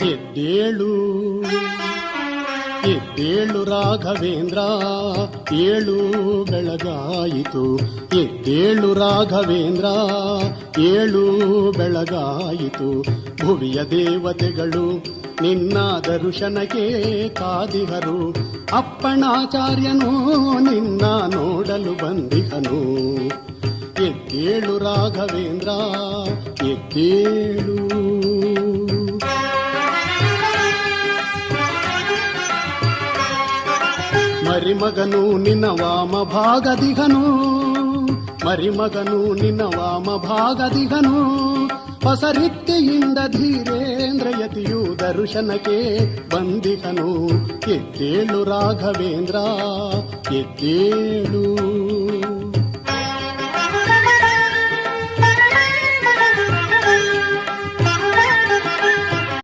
ಎದ್ದೇಳು ಎದ್ದೇಳು ರಾಘವೇಂದ್ರ, ಏಳು ಬೆಳಗಾಯಿತು. ಎದ್ದೇಳು ರಾಘವೇಂದ್ರ, ಏಳು ಬೆಳಗಾಯಿತು. ಭುವಿಯ ದೇವತೆಗಳು ನಿನ್ನ ದರ್ಶನಕ್ಕೆ ಕಾದಿಹರು. ಅಪ್ಪಣಾಚಾರ್ಯನು ನಿನ್ನ ನೋಡಲು ಬಂದಿಹನು. ಎದ್ದೇಳು ರಾಘವೇಂದ್ರ, ಎದ್ದೇಳು. ಮರಿಮಗನು ನಿನ್ನ ವಾಮ ಭಾಗದಿಗನು, ಮರಿಮಗನು ನಿನ್ನ ವಾಮ ಭಾಗದಿಗನು. ಹೊಸ ರೀತಿಯಿಂದ ಧೀರೇಂದ್ರ ಯತಿಯು ದರ್ಶನಕ್ಕೆ ಬಂದಿಹನು. ಎದ್ದೇಳು ರಾಘವೇಂದ್ರ, ಎದ್ದೇಳು.